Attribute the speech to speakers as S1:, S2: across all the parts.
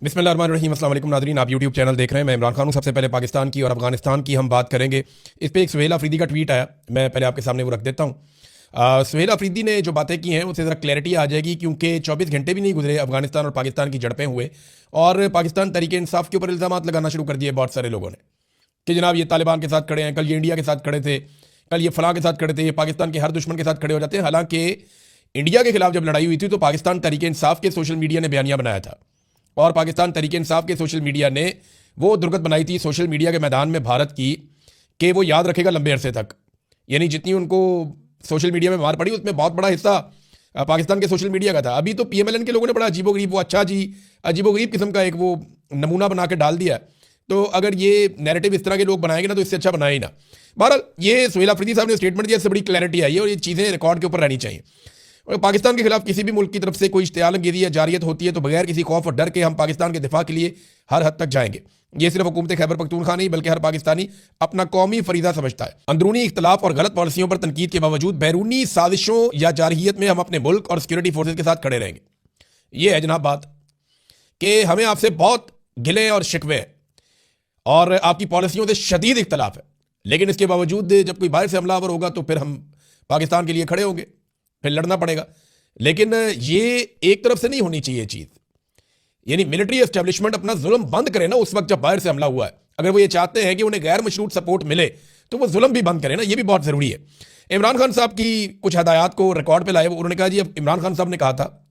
S1: बिस्मिल्लाहिर्रहमानिर्रहीम। अस्सलाम वालेकुम नाज़रीन, आप यूट्यूब चैनल देख रहे हैं। मैं इमरान खान हूँ। सबसे पहले पाकिस्तान की और अफगानिस्तान की हम बात करेंगे। इस पर एक सुहेल अफरीदी का ट्वीट आया, मैं पहले आपके सामने वो रख देता हूँ। सुहेल अफरीदी ने जो बातें की हैं उससे ज़रा क्लैरिटी आ जाएगी, क्योंकि 24 घंटे भी नहीं गुजरे अफगानिस्तान और पाकिस्तान की झड़पें हुए और पाकिस्तान तहरीक इंसाफ के ऊपर इल्ज़ाम लगाना शुरू कर दिए बहुत सारे लोगों ने कि जनाब ये तालिबान के साथ खड़े हैं, कल ये इंडिया के साथ खड़े थे, कल ये फलां के साथ खड़े थे, ये पाकिस्तान के हर दुश्मन के साथ खड़े हो जाते हैं। हालांकि इंडिया के खिलाफ जब लड़ाई हुई थी तो पाकिस्तान तहरीक इंसाफ के सोशल मीडिया ने बयानिया बनाया था और पाकिस्तान तहरीक इंसाफ के सोशल मीडिया ने वो दुर्गत बनाई थी सोशल मीडिया के मैदान में भारत की कि वो याद रखेगा लंबे अरसे तक। यानी जितनी उनको सोशल मीडिया में मार पड़ी उसमें बहुत बड़ा हिस्सा पाकिस्तान के सोशल मीडिया का था। अभी तो पीएमएलएन के लोगों ने बड़ा अजीबोगरीब, वो अच्छा जी अजीबोगरीब किस्म का एक वो नमूना बना के डाल दिया। तो अगर ये नैरेटिव इस तरह के लोग बनाएंगे ना तो इससे अच्छा बनाए ही ना। बहरहाल ये सुहेल अफरीदी साहब ने स्टेटमेंट दिया, इससे बड़ी क्लैरिटी आई है और ये चीज़ें रिकॉर्ड के ऊपर रहनी चाहिए। और पाकिस्तान के खिलाफ किसी भी मुल्क की तरफ से कोई इश्तियालगिरी या जारियत होती है तो बगैर किसी खौफ और डर के हम पाकिस्तान के दिफा के लिए हर हद तक जाएंगे। ये सिर्फ हुकूमत खैबर पख्तूनख्वा नहीं बल्कि हर पाकिस्तानी अपना कौमी फरीदा समझता है। अंदरूनी इख्तलाफ और गलत पॉलिसियों पर तनकीद के बावजूद बैरूनी साजिशों या जारहियत में हम अपने मुल्क और सिक्योरिटी फोर्सेज के साथ खड़े रहेंगे। ये है जनाब बात कि हमें आपसे बहुत गिले और शिकवे हैं और आपकी पॉलिसियों से शदीद इख्तलाफ है, लेकिन इसके बावजूद जब कोई बाहर से हमलावर होगा तो फिर हम पाकिस्तान के लिए खड़े होंगे, फिर लड़ना पड़ेगा। लेकिन ये एक तरफ से नहीं होनी चाहिए चीज़। यानी मिलिट्री एस्टेब्लिशमेंट अपना जुल्म बंद करे ना उस वक्त जब बाहर से हमला हुआ है। अगर वो ये चाहते हैं कि उन्हें गैर मशरूत सपोर्ट मिले तो वो जुल्म भी बंद करें ना, ये भी बहुत ज़रूरी है। इमरान खान साहब की कुछ हदायत को रिकॉर्ड पे लाए, उन्होंने कहा जी, अब इमरान खान साहब ने कहा था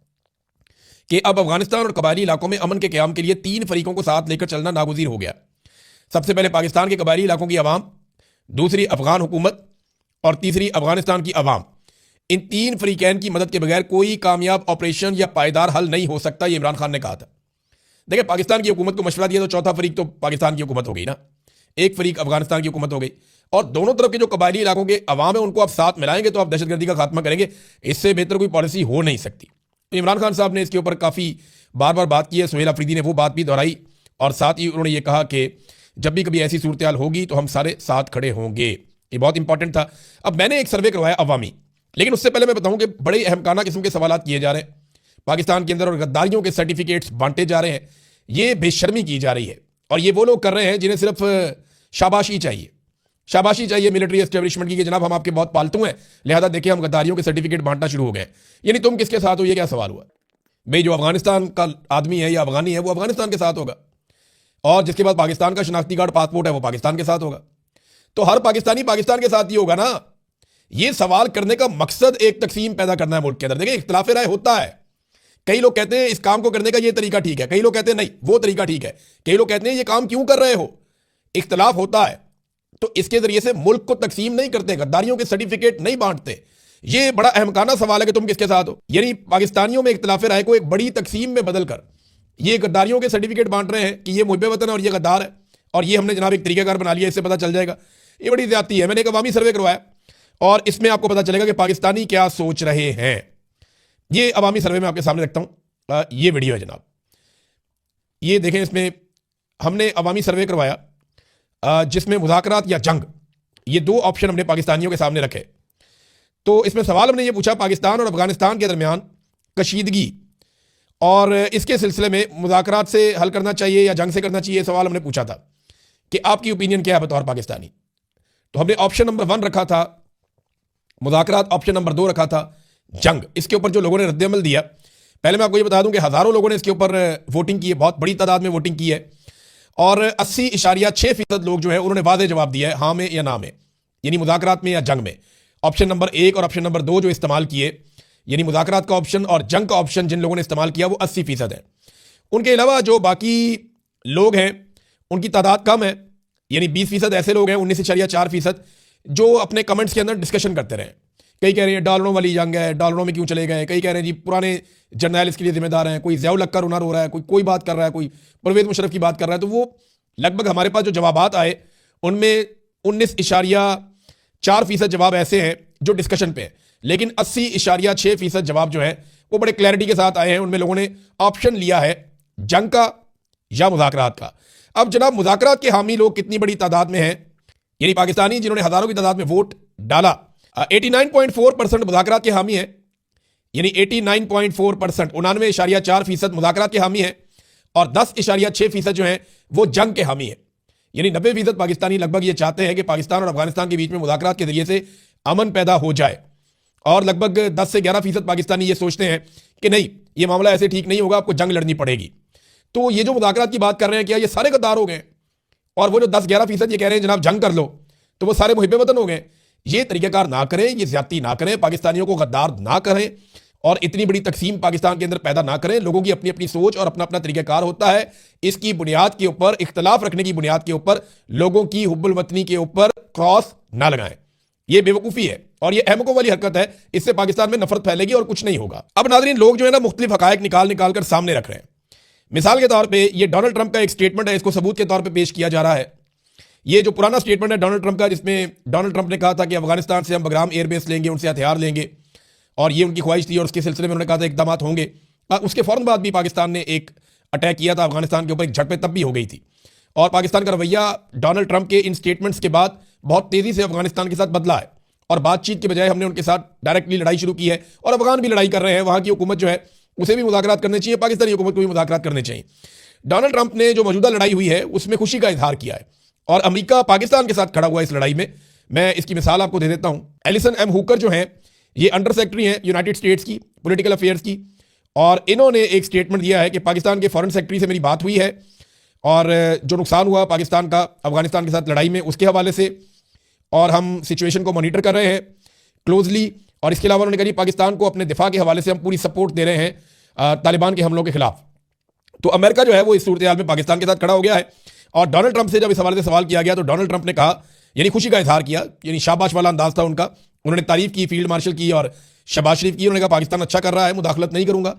S1: कि अब अफगानिस्तान और कबायली इलाकों में अमन के क़याम के लिए 3 फरीकों को साथ लेकर चलना नागुज़ीर हो गया। सबसे पहले पाकिस्तान के कबायली इलाकों की आवाम, दूसरी अफगान हुकूमत और तीसरी अफगानिस्तान की आवाम। इन 3 फरीकैन की मदद के बगैर कोई कामयाब ऑपरेशन या पायदार हल नहीं हो सकता, ये इमरान खान ने कहा था। देखिए, पाकिस्तान की हुकूमत को मशवरा दिया तो चौथा फरीक तो पाकिस्तान की हुकूमत हो गई ना, एक फरीक अफगानिस्तान की हुकूमत हो गई और दोनों तरफ के जो कबायली इलाकों के अवाम है उनको आप साथ मिलाएंगे तो आप दहशतगर्दी का खात्मा करेंगे। इससे बेहतर कोई पॉलिसी हो नहीं सकती। तो इमरान खान साहब ने इसके ऊपर काफ़ी बार बार बात की है। सुहेल अफरीदी ने वो बात भी दोहराई और साथ ही उन्होंने ये कहा कि जब भी कभी ऐसी सूरत हाल होगी तो हम सारे साथ खड़े होंगे। ये बहुत इंपॉर्टेंट था। अब मैंने एक सर्वे करवाया अवामी, लेकिन उससे पहले मैं बताऊं कि बड़े अहमकाना किस्म के सवाल किए जा रहे हैं पाकिस्तान के अंदर और गद्दारियों के सर्टिफिकेट्स बांटे जा रहे हैं। ये बेशर्मी की जा रही है और ये वो लोग कर रहे हैं जिन्हें सिर्फ शाबाशी चाहिए, शाबाशी चाहिए मिलिट्री एस्टेब्लिशमेंट की कि जनाब हम आपके बहुत पालतू हैं, लिहाजा देखिए हम गद्दारियों के सर्टिफिकेट बांटना शुरू हो गए। यानी तुम किसके साथ हो, ये क्या सवाल हुआ भाई? जो अफगानिस्तान का आदमी है या अफगानी है वो अफगानिस्तान के साथ होगा और जिसके बाद पाकिस्तान का शनाख्ती कार्ड पासपोर्ट है वो पाकिस्तान के साथ होगा। तो हर पाकिस्तानी पाकिस्तान के साथ ही होगा ना। ये सवाल करने का मकसद एक तकसीम पैदा करना है मुल्क के अंदर। देखिए, इख्तिलाफ राय होता है। कई लोग कहते हैं इस काम को करने का ये तरीका ठीक है, कई लोग कहते हैं नहीं वो तरीका ठीक है, कई लोग कहते हैं ये काम क्यों कर रहे हो। इख्तिलाफ होता है तो इसके जरिए से मुल्क को तकसीम नहीं करते, गद्दारियों के सर्टिफिकेट नहीं बांटते। ये बड़ा अहमकाना सवाल है कि तुम किसके साथ हो। यानी पाकिस्तानियों में इख्तिलाफ राय को एक बड़ी तकसीम में बदल कर ये गद्दारियों के सर्टिफिकेट बांट रहे हैं कि ये मुहब्बे वतन है और ये गद्दार है और ये हमने जनाब एक तरीकाकार बना लिया, इससे पता चल जाएगा। ये बड़ी ज्यादती है। मैंने एक अवामी सर्वे करवाया और इसमें आपको पता चलेगा कि पाकिस्तानी क्या सोच रहे हैं। ये अवामी सर्वे में आपके सामने रखता हूं। ये वीडियो है जनाब, ये देखें। इसमें हमने अवामी सर्वे करवाया जिसमें मुज़ाकरात या जंग, ये 2 ऑप्शन हमने पाकिस्तानियों के सामने रखे। तो इसमें सवाल हमने ये पूछा पाकिस्तान और अफगानिस्तान के दरमियान कशीदगी और इसके सिलसिले में मुज़ाकरात से हल करना चाहिए या जंग से करना चाहिए। सवाल हमने पूछा था कि आपकी ओपिनियन क्या है बतौर पाकिस्तानी। तो हमने ऑप्शन नंबर 1 रखा था मुज़ाकरात, ऑप्शन नंबर 2 रखा था जंग। इसके ऊपर जो लोगों ने रद्द-ए-अमल दिया, पहले मैं आपको ये बता दूं कि हज़ारों लोगों ने इसके ऊपर वोटिंग की है, बहुत बड़ी तादाद में वोटिंग की है और 80.6% लोग जो है उन्होंने वाज़ेह जवाब दिया है हाँ में या ना में, यानी मुज़ाकरात में या जंग में। ऑप्शन नंबर 1 और ऑप्शन नंबर 2 जो इस्तेमाल किए, यानी मुज़ाकरात का ऑप्शन और जंग का ऑप्शन जिन लोगों ने इस्तेमाल किया वो 80% है। उनके अलावा जो बाकी लोग हैं उनकी तादाद कम है, यानी 20% ऐसे लोग हैं, 19.4% जो अपने कमेंट्स के अंदर डिस्कशन करते रहे। कई कह रहे हैं डॉलरों वाली जंग है, डॉलरों में क्यों चले गए, कई कह रहे हैं जी पुराने जर्नैल इसके लिए जिम्मेदार हैं, कोई ज़ियाउल हक का रोना रो रहा है, कोई बात कर रहा है, कोई परवेज़ मुशर्रफ की बात कर रहा है। तो वो लगभग हमारे पास जो जवाबात आए उनमें 19.4% जवाब ऐसे हैं जो डिस्कशन पे हैं, लेकिन 80.6% जवाब जो है वो बड़े क्लैरिटी के साथ आए हैं। उनमें लोगों ने ऑप्शन लिया है जंग का या मुज़ाकरात का। अब जनाब मुज़ाकरात के हामी लोग कितनी बड़ी तादाद में हैं, यानी पाकिस्तानी जिन्होंने हज़ारों की तादाद में वोट डाला, 89.4% मुज़ाकरात के हामी हैं, यानी 89.4%, 99.4% मुज़ाकरात के हामी हैं और 10.6% जो है वो जंग के हामी है। यानी 90% पाकिस्तानी लगभग ये चाहते हैं कि पाकिस्तान और अफगानिस्तान के बीच में मुज़ाकरात के जरिए से अमन पैदा हो जाए, और लगभग 10 से 11% पाकिस्तानी ये सोचते हैं कि नहीं, ये मामला ऐसे ठीक नहीं होगा, आपको जंग लड़नी पड़ेगी। तो ये जो मुज़ाकरात की बात कर रहे हैं, क्या ये सारे गद्दार हो गए? और वो जो 10-11% ये कह रहे हैं जनाब जंग कर लो, तो वो सारे मुहिब वतन हो गए? ये तरीक़ाकार ना करें, ये ज्यादती ना करें, पाकिस्तानियों को गद्दार ना करें और इतनी बड़ी तकसीम पाकिस्तान के अंदर पैदा ना करें। लोगों की अपनी अपनी सोच और अपना अपना तरीक़ाकार होता है। इसकी बुनियाद के ऊपर, इख्तलाफ रखने की बुनियाद के ऊपर लोगों की हुब्बुल वतनी के ऊपर क्रॉस ना लगाएं। ये बेवकूफ़ी है और ये अहमकों वाली हरकत है। इससे पाकिस्तान में नफरत फैलेगी और कुछ नहीं होगा। अब नाज़रीन, लोग जो है ना मुख्तलिफ हकायक निकाल निकाल कर सामने रख रहे हैं। मिसाल के तौर पर ये डोनाल्ड ट्रंप का एक स्टेटमेंट है, इसको सबूत के तौर पर पेश किया जा रहा है। ये जो पुराना स्टेटमेंट है डोनाल्ड ट्रंप का, जिसमें डोनाल्ड ट्रंप ने कहा था कि अफगानिस्तान से हम बगराम एयरबेस लेंगे, उनसे हथियार लेंगे, और ये उनकी ख्वाहिश थी और उसके सिलसिले में उन्होंने कहा था इकदाम होंगे। उसके फौरन बाद भी पाकिस्तान ने एक अटैक किया था अफगानिस्तान के ऊपर, एक झड़पें तब भी हो गई थी। और पाकिस्तान का रवैया डोनाल्ड ट्रंप के इन स्टेटमेंट्स के बाद बहुत तेज़ी से अफगानिस्तान के साथ बदला है, और बातचीत के बजाय हमने उनके साथ डायरेक्टली लड़ाई शुरू की है, और अफगान भी लड़ाई कर रहे हैं। वहाँ की हुकूमत जो है उसे भी मुज़ाकरात करने चाहिए, पाकिस्तानी हुकूमत को भी मुज़ाकरात करने चाहिए। डोनाल्ड ट्रंप ने जो मौजूदा लड़ाई हुई है उसमें खुशी का इजहार किया है, और अमेरिका पाकिस्तान के साथ खड़ा हुआ इस लड़ाई में। मैं इसकी मिसाल आपको दे देता हूं। एलिसन एम हुकर जो हैं, ये अंडर सेक्रेटरी हैं यूनाइटेड स्टेट्स की पॉलिटिकल अफेयर्स की, और इन्होंने एक स्टेटमेंट दिया है कि पाकिस्तान के फॉरेन सेक्रेटरी से मेरी बात हुई है, और जो नुकसान हुआ पाकिस्तान का अफगानिस्तान के साथ लड़ाई में उसके हवाले से, और हम सिचुएशन को मॉनिटर कर रहे हैं क्लोजली। और इसके अलावा उन्होंने कहा पाकिस्तान को अपने दिफा के हवाले से हम पूरी सपोर्ट दे रहे हैं तालिबान के हमलों के खिलाफ। तो अमेरिका जो है वो इस सूरत हाल में पाकिस्तान के साथ खड़ा हो गया है। और डोनाल्ड ट्रंप से जब इस हवाले से सवाल किया गया तो डोनाल्ड ट्रंप ने कहा, यानी खुशी का इजहार किया, यानी शाबाश वाला अंदाज था उनका। उन्होंने तारीफ की, फील्ड मार्शल की और शबाज शरीफ की। उन्होंने कहा पाकिस्तान अच्छा कर रहा है, मुदाखलत नहीं करूंगा।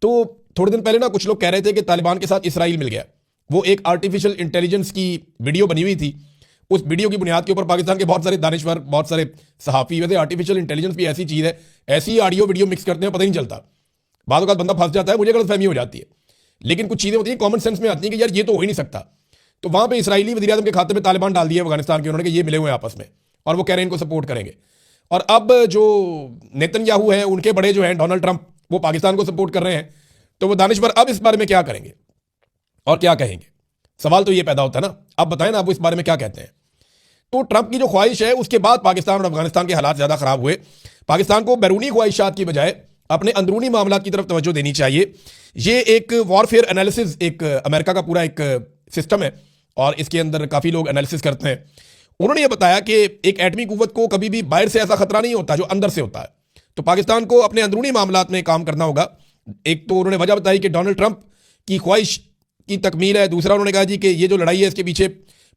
S1: तो थोड़े दिन पहले ना कुछ लोग कह रहे थे कि तालिबान के साथ इसराइल मिल गया। वो एक आर्टिफिशियल इंटेलिजेंस की वीडियो बनी हुई थी। उस वीडियो की बुनियाद के ऊपर पाकिस्तान के बहुत सारे दानिश्वर, बहुत सारे सहाफ़ी, वैसे आर्टिफिशियल इंटेलिजेंस भी ऐसी चीज़ है, ऐसी ऑडियो वीडियो मिक्स करते हैं पता ही नहीं चलता। बाद वक्त बंदा फंस जाता है, मुझे गलतफहमी हो जाती है। लेकिन कुछ चीज़ें होती हैं कॉमन सेंस में आती हैं कि यार ये तो हो ही नहीं सकता। तो वहाँ पे इसराइली वज़ीर-ए-आज़म के खाते में तालिबान डाल दिए अफगानिस्तान के, उन्होंने कि ये मिले हुए आपस में, और वो कह रहे हैं इनको सपोर्ट करेंगे। और अब जो नेतन्याहू हैं, उनके बड़े जो हैं डोनाल्ड ट्रंप, वो पाकिस्तान को सपोर्ट कर रहे हैं। तो वो दानिश्वर अब इस बारे में क्या करेंगे और क्या कहेंगे? सवाल तो ये पैदा होता है ना। अब बताएं ना, आप इस बारे में क्या कहते हैं? तो ट्रंप की जो ख्वाहिश है, उसके बाद पाकिस्तान और अफगानिस्तान के हालात ज़्यादा ख़राब हुए। पाकिस्तान को बैरूनी ख्वाहिशात की बजाय अपने अंदरूनी मामलात की तरफ तवज्जो देनी चाहिए। ये एक वॉरफेयर एनालिसिस, एक अमेरिका का पूरा एक सिस्टम है, और इसके अंदर काफ़ी लोग एनालिसिस करते हैं। उन्होंने ये बताया कि एक एटमी कुव्वत को कभी भी बाहर से ऐसा खतरा नहीं होता जो अंदर से होता है। तो पाकिस्तान को अपने अंदरूनी मामलात में काम करना होगा। एक तो उन्होंने वजह बताई कि डोनाल्ड ट्रंप की ख्वाहिश की तकमील है। दूसरा उन्होंने कहा जी कि ये जो लड़ाई है इसके पीछे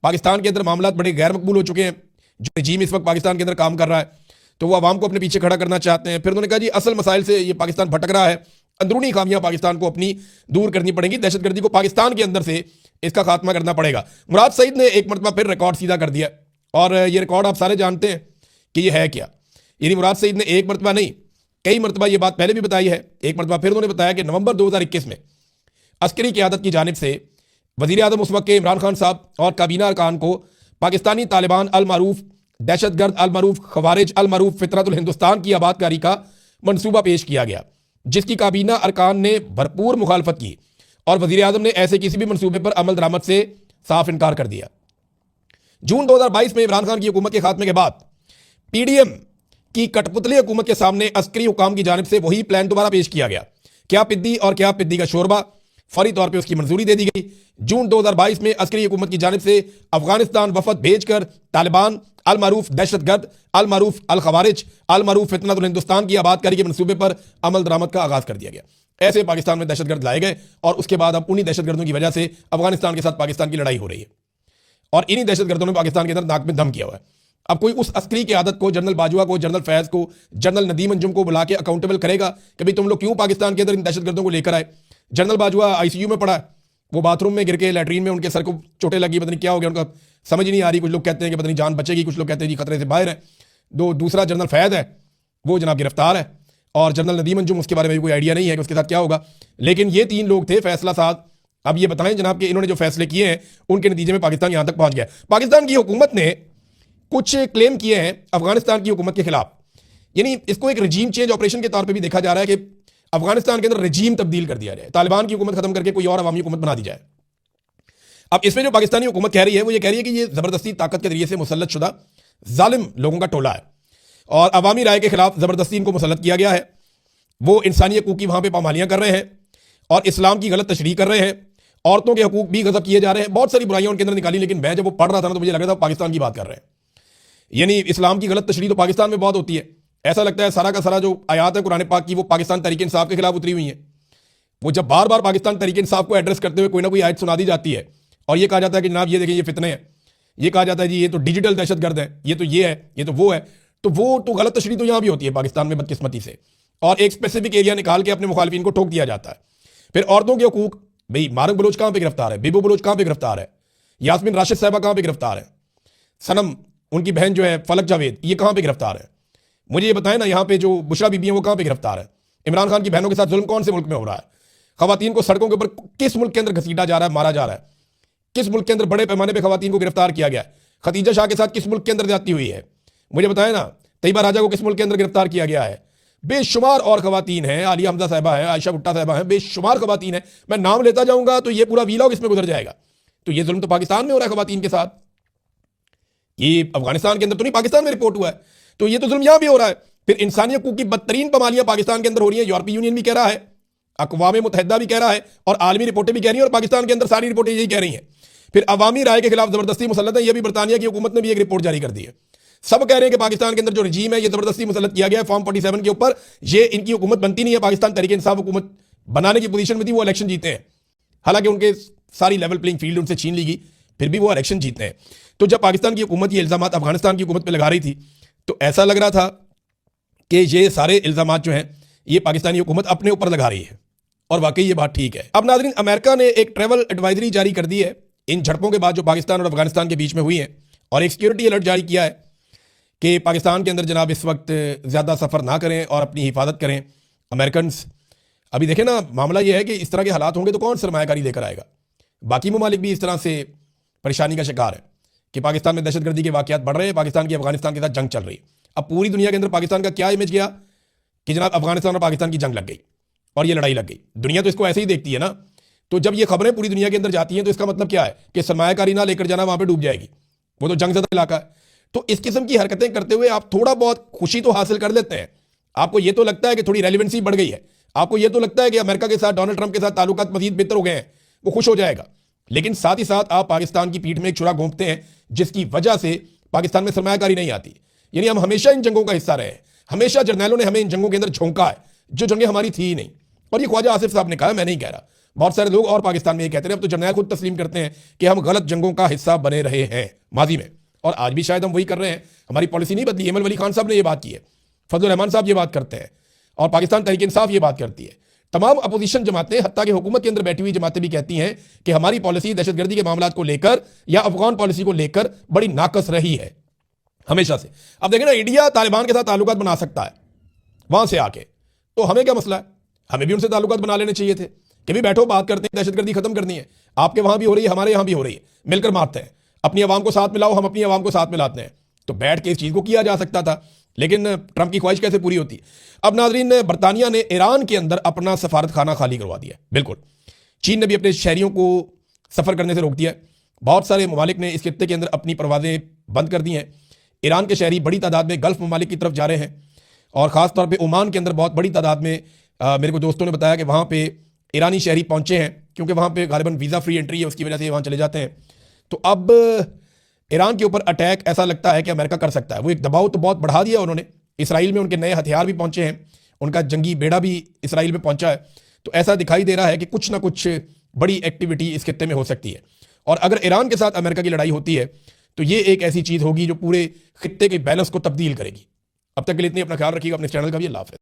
S1: पाकिस्तान के अंदर मामलात बड़े गैर मकबूल हो चुके हैं। जो रजीम इस वक्त पाकिस्तान के अंदर काम कर रहा है, तो वो आवाम को अपने पीछे खड़ा करना चाहते हैं। फिर उन्होंने कहा जी असल मसाइल से ये पाकिस्तान भटक रहा है, अंदरूनी खामियां पाकिस्तान को अपनी दूर करनी पड़ेंगी, दहशतगर्दी को पाकिस्तान के अंदर से इसका खात्मा करना पड़ेगा। मुराद सईद ने एक मरतबा फिर रिकॉर्ड सीधा कर दिया, और ये रिकॉर्ड आप सारे जानते हैं कि ये है क्या। यानी मुराद सईद ने एक मरतबा नहीं, कई मरतबा ये बात पहले भी बताई है। एक मरतबा फिर उन्होंने बताया कि नवंबर 2021 में अस्करी क़यादत की जानिब से वज़ीर आज़म उस वक्त के इमरान खान साहब और काबीना अरकान को पाकिस्तानी तालिबान अल मारूफ दहशतगर्द, अल मारूफ खवारिज, अल मारूफ फितरतुल हिंदुस्तान की आबादकारी का मंसूबा पेश किया गया, जिसकी काबीना अरकान ने भरपूर मुखालफत की, और वज़ीर आज़म ने ऐसे किसी भी मंसूबे पर अमल दरामद से साफ इनकार कर दिया। जून 2022 में इमरान खान की हुकूमत के खात्मे के बाद PDM की कठपुतली हुकूमत के सामने अस्करी हुकाम की जानिब से वही प्लान दोबारा पेश किया गया। क्या पिद्दी और क्या पिद्दी का शोरबा, फौरी तौर पे उसकी मंजूरी दे दी गई। जून 2022 में अस्करी हुकूमत की जानिब से अफगानिस्तान वफद भेजकर तालिबान, अल मारूफ दहशतगर्द, अल मारूफ अल खवारिज, अल मारूफ फितनतुल हिंदुस्तान की आबादकारी के मंसूबे पर अमल दरामद का आगाज कर दिया गया। ऐसे पाकिस्तान में दहशतगर्द लाए गए, और उसके बाद अब उन्हीं दहशतगर्दों की वजह से अफगानिस्तान के साथ पाकिस्तान की लड़ाई हो रही है, और इन्हीं दहशतगर्दों ने पाकिस्तान के अंदर नाक में दम किया हुआ है। अब कोई उस अस्करी की आदत को, जनरल बाजवा को, जनरल फैज को, जनरल नदीम अंजुम को बुला के अकाउंटेबल करेगा कि भाई तुम लोग क्यों पाकिस्तान के अंदर इन दहशतगर्दों को लेकर आए। जनरल बाजवा ICU में पड़ा है, वो बाथरूम में गिर के लैट्रीन में उनके सर को चोटें लगी, पता नहीं क्या हो गया उनका, समझ ही नहीं आ रही। कुछ लोग कहते हैं कि पता नहीं जान बचेगी, कुछ लोग कहते हैं जी खतरे से बाहर है। दूसरा जनरल फैज है, वो जनाब गिरफ्तार है, और जनरल नदीम अंजुम, उसके बारे में कोई आइडिया नहीं है कि उसके साथ क्या होगा। लेकिन ये 3 लोग थे फैसला साथ। अब ये बताएं जनाब कि इन्होंने जो फैसले किए हैं उनके नतीजे में पाकिस्तान यहां तक पहुंच गया। पाकिस्तान की हुकूमत ने कुछ क्लेम किए हैं अफगानिस्तान की हुकूमत के खिलाफ, यानी इसको एक रजीम चेंज ऑपरेशन के तौर पे भी देखा जा रहा है कि अफगानिस्तान के अंदर रजीम तब्दील कर दिया जाए, तालिबान की हुकूमत खत्म करके कोई और अवामी हुकूमत बना दी जाए। अब इसमें जो पाकिस्तानी हुकूमत कह रही है वो ये कह रही है कि ये जबरदस्ती ताकत के जरिए से मुसल्लत शुदा जालिम लोगों का टोला है और अवामी राय के खिलाफ जबरदस्ती इनको मुसल्लत किया गया है। वो इंसानी हकूक की वहां पर पामालियां कर रहे हैं और इस्लाम की गलत तशरीह कर रहे हैं, औरतों के हकूक भी गजब किए जा रहे हैं, बहुत सारी बुराइयां उनके अंदर निकाली। लेकिन मैं जब वो पढ़ रहा था ना तो मुझे लग रहा था पाकिस्तान की बात कर रहे हैं, यानी इस्लाम की गलत तशरीह तो पाकिस्तान में बहुत होती है। ऐसा लगता है सारा का सारा जो आयात है कुरान पाक की वो पाकिस्तान तहरीक इंसाफ के खिलाफ उतरी हुई है। वो जब बार बार पाकिस्तान तहरीक इंसाफ को एड्रेस करते हुए कोई ना कोई आयत सुना दी जाती है और ये कहा जाता है कि जनाब ये देखें ये फितने हैं, ये कहा जाता है जी ये तो डिजिटल दहशतगर्द है, ये तो ये है, ये तो वो है, तो वो तो गलत तशरीह तो यहां भी होती है पाकिस्तान में बदकिस्मती से, और एक स्पेसिफिक एरिया निकाल के अपने मुखालिफिन को ठोक दिया जाता है। फिर औरतों के हकूक, भाई मारक बलोच कहां पे गिरफ्तार है, बीबो बलोच कहां पे गिरफ्तार है, यास्मीन राशिद साहबा कहां पे गिरफ्तार है, सनम उनकी बहन जो है फलक जावेद ये कहां पे गिरफ्तार है, मुझे ये बताएं ना। यहाँ पे जो बुशरा बीबी है वो कहां पे गिरफ्तार है, इमरान खान की बहनों के साथ जुल्म कौन से मुल्क में हो रहा है, खवातीन को सड़कों के ऊपर किस मुल्क के अंदर घसीटा जा रहा है, मारा जा रहा है, किस मुल्क के अंदर बड़े पैमाने पर खवातीन को गिरफ्तार किया गया है, खतीजा शाह के साथ किस मुल्क के अंदर जाती हुई है, मुझे बताएं ना। तैयबा राजा को किस मुल्क के अंदर गिरफ्तार किया गया है, बेशुमार और खवातीन हैं, आलिया हमजा साहबा है, आयशा भुट्टा साहबा है, बेशुमार खवातीन है। मैं नाम लेता जाऊंगा तो ये पूरा वीलॉग इसमें गुजर जाएगा। तो ये जुल्म तो पाकिस्तान में हो रहा है खवातीन के साथ, ये अफगानिस्तान के अंदर तो नहीं पाकिस्तान में रिपोर्ट हुआ है, तो ये तो जुल्म यहां भी हो रहा है। फिर इंसानी हकूक की बदतरीन पामालियां पाकिस्तान के अंदर हो रही है, यूरोपीय यूनियन भी कह रहा है, अक़वाम मुत्तहिदा भी कह रहा है और आलमी रिपोर्टें भी कह रही हैं और पाकिस्तान के अंदर सारी रिपोर्टें यही कह रही हैं। फिर अवामी राय के खिलाफ जबरदस्ती मुसल्लत है, यह भी बरतानिया की हुकूमत ने भी एक रिपोर्ट जारी कर दी है। सब कह रहे हैं कि पाकिस्तान के अंदर जो रजीम है ये जबरदस्ती मुसल्लत किया गया है फॉर्म 47 के ऊपर, ये इनकी हुकूमत बनती नहीं है। पाकिस्तान तहरीक इंसाफ हुकूमत बनाने की पोजीशन में थी, वो इलेक्शन जीते हैं, हालांकि उनके सारी लेवल प्लेइंग फील्ड उनसे छीन ली गई, फिर भी वो इलेक्शन जीते हैं। तो जब पाकिस्तान की हुकूमत ये इल्जाम अफगानिस्तान की हुकूमत पर लगा रही थी तो ऐसा लग रहा था कि ये सारे इल्जाम जो हैं ये पाकिस्तानी हुकूमत अपने ऊपर लगा रही है और वाकई ये बात ठीक है। अब नाज़रीन, अमेरिका ने एक ट्रैवल एडवाइजरी जारी कर दी है इन झड़पों के बाद जो पाकिस्तान और अफगानिस्तान के बीच में हुई है, और एक सिक्योरिटी अलर्ट जारी किया है कि पाकिस्तान के अंदर जनाब इस वक्त ज़्यादा सफ़र ना करें और अपनी हिफाजत करें अमेरिकन। अभी देखें ना, मामला ये है कि इस तरह के हालात होंगे तो कौन सरमायाकारी लेकर आएगा। बाकी ममालिक भी इस तरह से परेशानी का शिकार है कि पाकिस्तान में दहशतगर्दी के वाक़यात बढ़ रहे हैं, पाकिस्तान की अफगानिस्तान के साथ जंग चल रही है। अब पूरी दुनिया के अंदर पाकिस्तान का क्या इमेज गया कि जनाब अफगानिस्तान और पाकिस्तान की जंग लग गई और ये लड़ाई लग गई। दुनिया तो इसको ऐसे ही देखती है ना, तो जब ये खबरें पूरी दुनिया के अंदर जाती हैं तो इसका मतलब क्या है कि सरमायाकारी ना लेकर जाना, वहां पे डूब जाएगी, वो तो जंग ज़दा इलाका है। तो इस किस्म की हरकतें करते हुए आप थोड़ा बहुत खुशी तो हासिल कर लेते हैं, आपको ये तो लगता है कि थोड़ी रेलिवेंसी बढ़ गई है, आपको ये तो लगता है कि अमेरिका के साथ डोनाल्ड ट्रंप के साथ ताल्लुकात मजीद बेहतर हो गए हैं, वो खुश हो जाएगा। लेकिन साथ ही साथ आप पाकिस्तान की पीठ में एक छुरा घोंपते हैं जिसकी वजह से पाकिस्तान में सरमायाकारी नहीं आती। यानी हम हमेशा इन जंगों का हिस्सा रहे हैं, हमेशा जर्नैलों ने हमें इन जंगों के अंदर झोंका है जो जंगें हमारी थी ही नहीं। और ये ख्वाजा आसिफ साहब ने कहा, मैं नहीं कह रहा, बहुत सारे लोग और पाकिस्तान में ये कहते हैं, अब तो जर्नैल खुद तस्लीम करते हैं कि हम गलत जंगों का हिस्सा बने रहे हैं माजी में, और आज भी शायद हम वही कर रहे हैं। हमारी पॉलिसी नहीं बदली। एमएल वली खान साहब ने ये बात की है, फजल रहमान साहब ये बात करते हैं, और पाकिस्तान तहरीक इंसाफ ये बात करती है। तमाम अपोजिशन जमातें, हत्ता कि हुकूमत के अंदर बैठी हुई जमातें भी कहती हैं कि हमारी पॉलिसी दहशतगर्दी के मामलों को लेकर या अफगान पॉलिसी को लेकर बड़ी नाकस रही है हमेशा से। अब देखें ना, इंडिया तालिबान के साथ ताल्लुकात बना सकता है वहां से आके, तो हमें क्या मसला है, हमें भी उनसे ताल्लुकात बना लेने चाहिए थे कि भी बैठो बात करते हैं, दहशतगर्दी खत्म करनी है, आपके वहां भी हो रही है, हमारे यहां भी हो रही है, मिलकर मारते हैं, अपनी आवाम को साथ मिलाओ, हम अपनी आवाम को साथ मिलाते हैं। तो बैठ के इस चीज को किया जा सकता था, लेकिन ट्रंप की ख्वाहिश कैसे पूरी होती। अब नाजरीन, बरतानिया ने ईरान के अंदर अपना सफारत खाना खाली करवा दिया। बिल्कुल, चीन ने भी अपने शहरियों को सफर करने से रोक दिया। बहुत सारे ममालिक ने इस खित्ते के अंदर अपनी परवाजें बंद कर दी हैं। ईरान के शहरी बड़ी तादाद में गल्फ ममालिक की तरफ जा रहे हैं, और ख़ास तौर पे ओमान के अंदर बहुत बड़ी तादाद में मेरे को दोस्तों ने बताया कि वहाँ पे ईरानी शहरी पहुँचे हैं, क्योंकि वहाँ पे गालिबन वीज़ा फ्री एंट्री है, उसकी वजह से वहाँ चले जाते हैं। तो अब ईरान के ऊपर अटैक ऐसा लगता है कि अमेरिका कर सकता है। वो एक दबाव तो बहुत बढ़ा दिया उन्होंने, इसराइल में उनके नए हथियार भी पहुँचे हैं, उनका जंगी बेड़ा भी इसराइल में पहुँचा है। तो ऐसा दिखाई दे रहा है कि कुछ ना कुछ बड़ी एक्टिविटी इस खित्ते में हो सकती है, और अगर ईरान के साथ अमेरिका की लड़ाई होती है तो ये एक ऐसी चीज़ होगी जो पूरे खित्ते के बैलेंस को तब्दील करेगी। अब तक के लिए इतनी, अपना ख्याल रखिएगा, अपने चैनल का भी। अल्लाह हाफ़िज़।